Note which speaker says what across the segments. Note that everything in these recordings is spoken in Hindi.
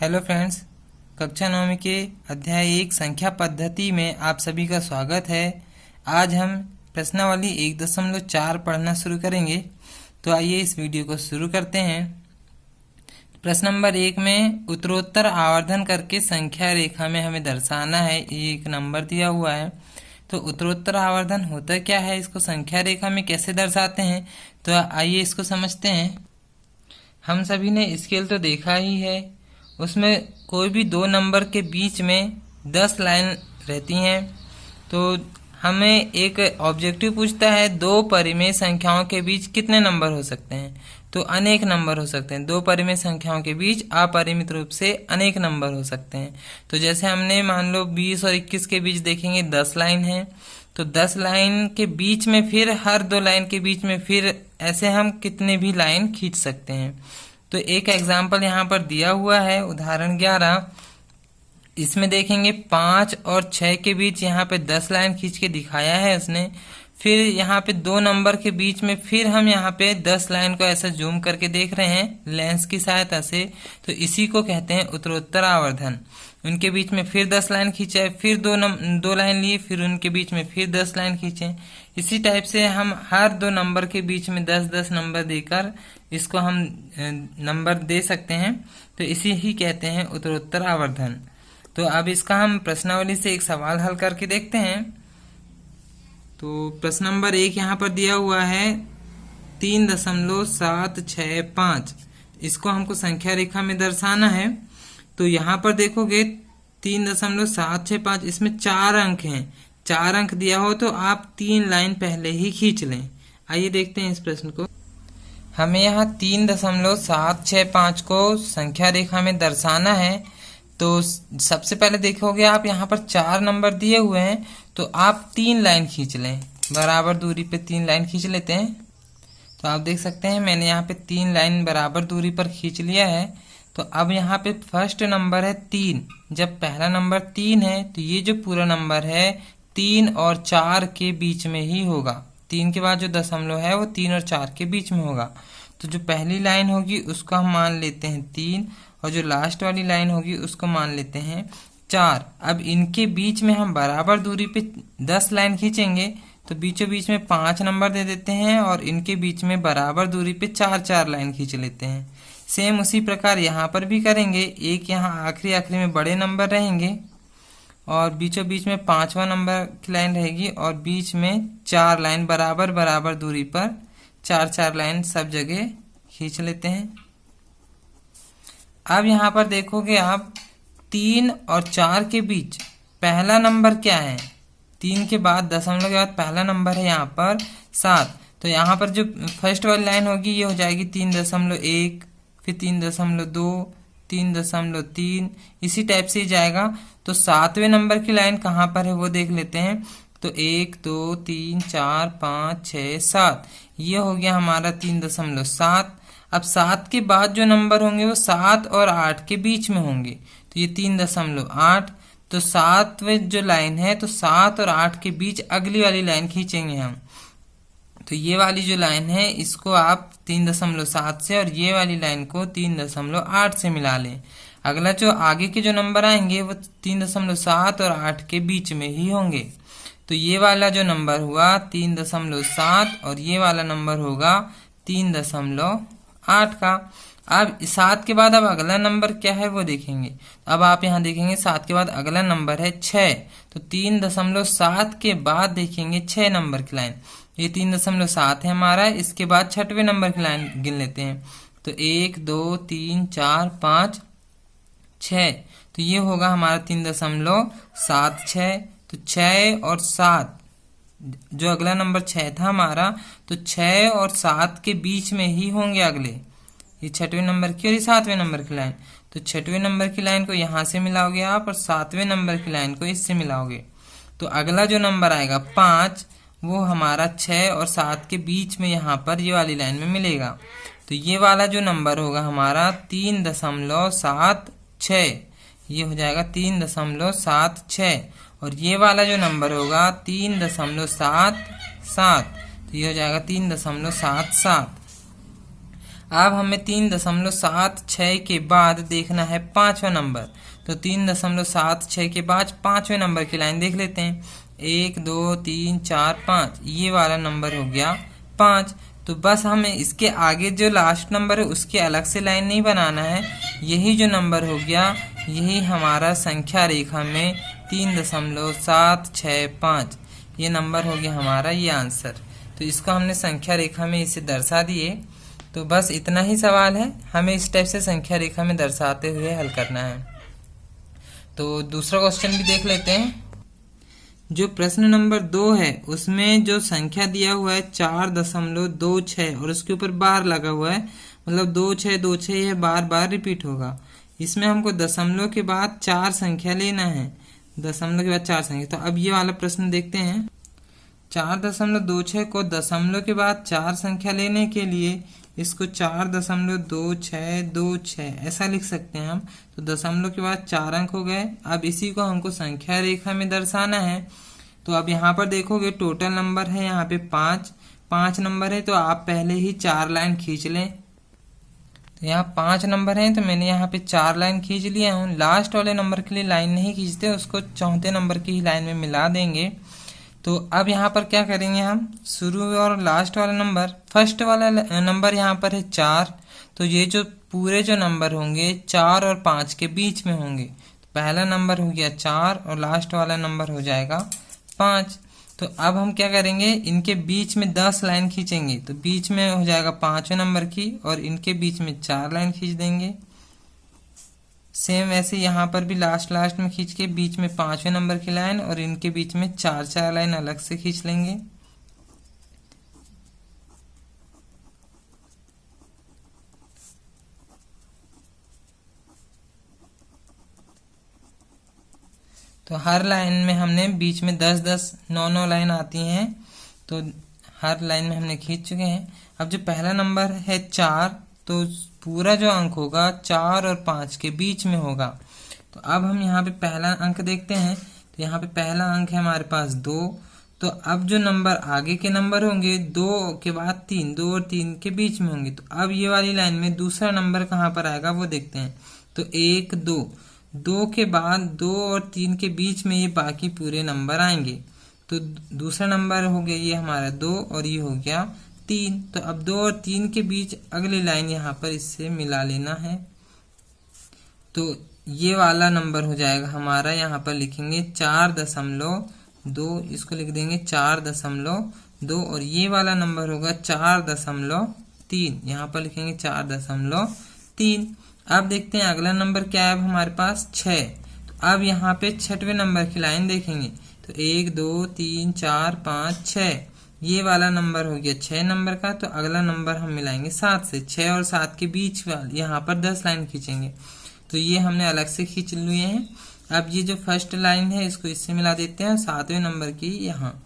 Speaker 1: हेलो फ्रेंड्स, कक्षा 9 के अध्याय 1 संख्या पद्धति में आप सभी का स्वागत है। आज हम प्रश्नावली 1.4 पढ़ना शुरू करेंगे। तो आइए इस वीडियो को शुरू करते हैं। प्रश्न नंबर 1 में उत्तरोत्तर आवर्धन करके संख्या रेखा में हमें दर्शाना है। ये एक नंबर दिया हुआ है। तो उत्तरोत्तर आवर्धन होता क्या है, इसको संख्या रेखा में कैसे दर्शाते हैं, तो आइए इसको समझते हैं। हम सभी ने स्केल तो देखा ही है, उसमें कोई भी दो नंबर के बीच में 10 लाइन रहती हैं। तो हमें एक ऑब्जेक्टिव पूछता है, दो परिमेय संख्याओं के बीच कितने नंबर हो सकते हैं, तो अनेक नंबर हो सकते हैं। दो परिमेय संख्याओं के बीच अपरिमित रूप से अनेक नंबर हो सकते हैं। तो जैसे हमने मान लो 20 और 21 के बीच देखेंगे 10 लाइन है, तो 10 लाइन के बीच में फिर हर दो लाइन के बीच में फिर ऐसे हम कितने भी लाइन खींच सकते हैं। तो एक एग्जाम्पल यहाँ पर दिया हुआ है, उदाहरण 11। इसमें देखेंगे 5 और 6 के बीच यहाँ पे 10 लाइन खींच के दिखाया है उसने। फिर यहाँ पे दो नंबर के बीच में फिर हम यहाँ पे 10 लाइन को ऐसा जूम करके देख रहे हैं लेंस की सहायता से। तो इसी को कहते हैं उत्तरोत्तर आवर्धन। उनके बीच में फिर 10 लाइन खींचे, फिर दो लाइन लिए, फिर उनके बीच में फिर 10 लाइन खींचे। इसी टाइप से हम हर दो नंबर के बीच में 10-10 नंबर देकर इसको हम नंबर दे सकते हैं। तो इसी ही कहते हैं उत्तरोत्तर आवर्धन। तो अब इसका हम प्रश्नावली से एक सवाल हल करके देखते हैं। तो प्रश्न नंबर 1 यहाँ पर दिया हुआ है 3.765। इसको हमको संख्या रेखा में दर्शाना है। तो यहाँ पर देखोगे 3.765, इसमें 4 अंक हैं। 4 अंक दिया हो तो आप 3 लाइन पहले ही खींच लें। आइए देखते हैं इस प्रश्न को। हमें यहाँ 3.765 को संख्या रेखा में दर्शाना है। तो सबसे पहले देखोगे आप यहाँ पर 4 नंबर दिए हुए हैं, तो आप 3 लाइन खींच लें। बराबर दूरी पे 3 लाइन खींच लेते हैं। तो आप देख सकते हैं मैंने यहाँ पे 3 लाइन बराबर दूरी पर खींच लिया है। तो अब यहाँ पे फर्स्ट नंबर है 3। जब पहला नंबर 3 है तो ये जो पूरा नंबर है 3 और 4 के बीच में ही होगा। 3 के बाद जो दशमलव है वो 3 और 4 के बीच में होगा। तो जो पहली लाइन होगी उसको हम मान लेते हैं 3, और जो लास्ट वाली लाइन होगी उसको मान लेते हैं 4। अब इनके बीच में हम बराबर दूरी पे 10 लाइन खींचेंगे, तो बीचों बीच में 5 नंबर दे देते हैं और इनके बीच में बराबर दूरी पे 4-4 लाइन खींच लेते हैं। सेम उसी प्रकार यहाँ पर भी करेंगे। एक यहाँ आखिरी में बड़े नंबर रहेंगे और बीचों बीच में 5वां नंबर की लाइन रहेगी और बीच में 4 लाइन बराबर दूरी पर 4-4 लाइन सब जगह खींच लेते हैं। अब यहाँ पर देखोगे आप 3 और 4 के बीच पहला नंबर क्या है, 3 के बाद दशमलव के बाद पहला नंबर है यहाँ पर 7। तो यहाँ पर जो फर्स्ट वाली लाइन होगी ये हो जाएगी 3.1, फिर 3.2, 3.3, इसी टाइप से ही जाएगा। तो 7वें नंबर की लाइन कहाँ पर है वो देख लेते हैं। तो 1, 2, 3, 4, 5, 6, 7, ये हो गया हमारा 3.7। अब 7 के बाद जो नंबर होंगे वो 7 और 8 के बीच में होंगे, तो ये 3.8। तो 7वें जो लाइन है तो 7 और 8 के बीच अगली वाली लाइन खींचेंगे हम। तो ये वाली जो लाइन है इसको आप 3.7 से और ये वाली लाइन को 3.8 से मिला लें। अगला जो आगे के जो नंबर आएंगे वो 3.7 और 8 के बीच में ही होंगे। तो ये वाला जो नंबर हुआ 3.7 और ये वाला नंबर होगा 3.8 का। अब 7 के बाद अब अगला नंबर क्या है वो देखेंगे। अब आप यहाँ देखेंगे 7 के बाद अगला नंबर है 6। तो 3.7 के बाद देखेंगे 6 नंबर की लाइन। ये 3.7 है हमारा। इसके बाद 6वें नंबर की लाइन गिन लेते हैं। तो 1, 2, 3, 4, 5, 6। तो ये होगा हमारा 3.76। तो 6 और 7, जो अगला नंबर 6 था हमारा, तो 6 और 7 के बीच में ही होंगे अगले, ये 6वें नंबर की और ये 7वें नंबर की लाइन। तो 6वें नंबर की लाइन को यहाँ से मिलाओगे आप और 7वें नंबर की लाइन को इससे मिलाओगे। तो अगला जो नंबर आएगा 5, वो हमारा 6 और 7 के बीच में यहाँ पर ये वाली लाइन में मिलेगा। तो ये वाला जो नंबर होगा हमारा 3.76, ये हो जाएगा 3.76। और ये वाला जो नंबर होगा 3.77, तो ये हो जाएगा 3.77। अब हमें 3.76 के बाद देखना है पांचवा नंबर। तो 3.76 के बाद पांचवें नंबर की लाइन देख लेते हैं। 1 2 3 4 5, ये वाला नंबर हो गया 5। तो बस हमें इसके आगे जो लास्ट नंबर है उसकी अलग से लाइन नहीं बनाना है। यही जो नंबर हो गया, यही हमारा संख्या रेखा में 3.765 ये नंबर हो गया हमारा, ये आंसर। तो इसको हमने संख्या रेखा में इसे दर्शा दिए। तो बस इतना ही सवाल है, हमें इस टाइप से संख्या रेखा में दर्शाते हुए हल करना है। तो दूसरा क्वेश्चन भी देख लेते हैं। जो प्रश्न नंबर 2 है उसमें जो संख्या दिया हुआ है 4.26 और उसके ऊपर बार लगा हुआ है, मतलब 2626 यह बार बार रिपीट होगा। इसमें हमको दशमलव के बाद 4 संख्या लेना है, दशमलव के बाद 4 संख्या। तो अब ये वाला प्रश्न देखते हैं। 4.26 को दशमलव के बाद 4 संख्या लेने के लिए इसको 4.2626 ऐसा लिख सकते हैं हम। तो दशमलव के बाद 4 अंक हो गए। अब इसी को हमको संख्या रेखा में दर्शाना है। तो अब यहाँ पर देखोगे टोटल नंबर है यहाँ पे 5 नंबर है, तो आप पहले ही 4 लाइन खींच लें। तो यहाँ 5 नंबर हैं, तो मैंने यहाँ पे 4 लाइन खींच लिया हूँ। लास्ट वाले नंबर के लिए लाइन नहीं खींचते, उसको चौथे नंबर की ही लाइन में मिला देंगे। तो अब यहाँ पर क्या करेंगे हम, शुरू और लास्ट वाला नंबर, फर्स्ट वाला नंबर यहाँ पर है 4। तो ये जो पूरे जो नंबर होंगे 4 और 5 के बीच में होंगे। तो पहला नंबर हो गया 4 और लास्ट वाला नंबर हो जाएगा 5। तो अब हम क्या करेंगे, इनके बीच में 10 लाइन खींचेंगे। तो बीच में हो जाएगा 5वें नंबर की और इनके बीच में 4 लाइन खींच देंगे। सेम ऐसे यहाँ पर भी लास्ट में खींच के बीच में 5वें नंबर की लाइन और इनके बीच में 4 लाइन अलग से खींच लेंगे। तो हर लाइन में हमने बीच में 10 9 लाइन आती हैं, तो हर लाइन में हमने खींच चुके हैं। अब जो पहला नंबर है 4, तो पूरा जो अंक होगा 4 और 5 के बीच में होगा। तो अब हम यहाँ पे पहला अंक देखते हैं। तो यहाँ पे पहला अंक है हमारे पास 2। तो अब जो नंबर आगे के नंबर होंगे 2 के बाद 3, 2 और 3 के बीच में होंगे। तो अब ये वाली लाइन में दूसरा नंबर कहाँ पर आएगा वो देखते हैं। तो 1 2 के बाद 2 और 3 के बीच में ये बाकी पूरे नंबर आएंगे। तो दूसरा नंबर हो गया ये हमारा 2 और ये हो गया 3। तो अब 2 और 3 के बीच अगली लाइन यहाँ पर इससे मिला लेना है। तो ये वाला नंबर हो जाएगा हमारा, यहाँ पर लिखेंगे 4.2, इसको लिख देंगे 4.2 और ये वाला नंबर होगा 4.3, यहाँ पर लिखेंगे 4.3। अब देखते हैं अगला नंबर क्या है हमारे पास 6। तो अब यहाँ पे 6वें नंबर की लाइन देखेंगे। तो 1 2 3 4 5 6, ये वाला नंबर हो गया 6 नंबर का। तो अगला नंबर हम मिलाएंगे 7 से। 6 और 7 के बीच वाले यहाँ पर 10 लाइन खींचेंगे। तो ये हमने अलग से खींच लिए हैं। अब ये जो फर्स्ट लाइन है इसको इससे मिला देते हैं 7वें नंबर की यहाँ।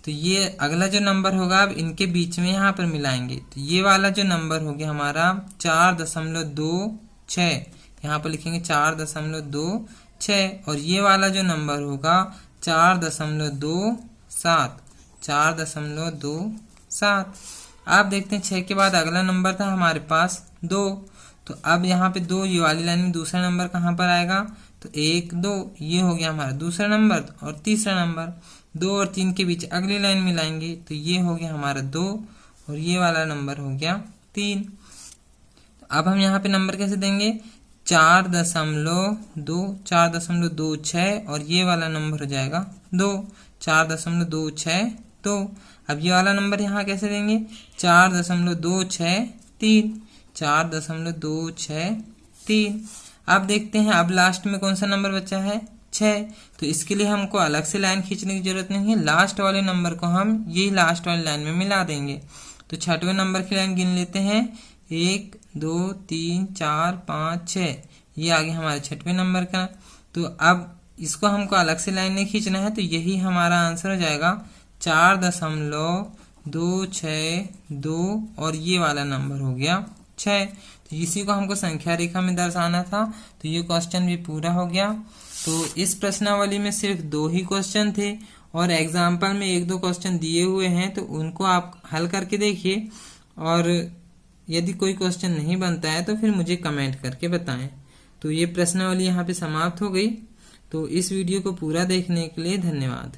Speaker 1: तो ये अगला जो नंबर होगा अब इनके बीच में यहाँ पर मिलाएंगे। तो ये वाला जो नंबर हो गया हमारा 4.26, यहाँ पर लिखेंगे 4.26 और ये वाला जो नंबर होगा 4.27। आप देखते हैं 6 के बाद अगला नंबर था हमारे पास 2। तो अब यहाँ पे 2, ये वाली लाइन में दूसरा नंबर कहाँ पर आएगा। तो 1 2, ये हो गया हमारा दूसरा नंबर और तीसरा नंबर। 2 और 3 के बीच अगली लाइन मिलाएंगे। तो ये हो गया हमारा 2 और ये वाला नंबर हो गया 3। तो अब हम यहाँ पे नंबर कैसे देंगे, 4.26 और ये वाला नंबर हो जाएगा 2, 4.262। अब ये वाला नंबर यहाँ कैसे देंगे, 4.263, 4.263। अब देखते हैं अब लास्ट में कौन सा नंबर बचा है 6। तो इसके लिए हमको अलग से लाइन खींचने की जरूरत नहीं है, लास्ट वाले नंबर को हम यही लास्ट वाली लाइन में मिला देंगे। तो 6वें नंबर की लाइन गिन लेते हैं, 1 2 3 4 5 6, ये आ गया हमारे 6वें नंबर का। तो अब इसको हमको अलग से लाइन नहीं खींचना है, तो यही हमारा आंसर हो जाएगा 4.262 और ये वाला नंबर हो गया 6। तो इसी को हमको संख्या रेखा में दर्शाना था। तो ये क्वेश्चन भी पूरा हो गया। तो इस प्रश्नावली में सिर्फ 2 ही क्वेश्चन थे और एग्जाम्पल में 1-2 क्वेश्चन दिए हुए हैं, तो उनको आप हल करके देखिए और यदि कोई क्वेश्चन नहीं बनता है तो फिर मुझे कमेंट करके बताएं। तो ये प्रश्नावली यहाँ पे समाप्त हो गई। तो इस वीडियो को पूरा देखने के लिए धन्यवाद।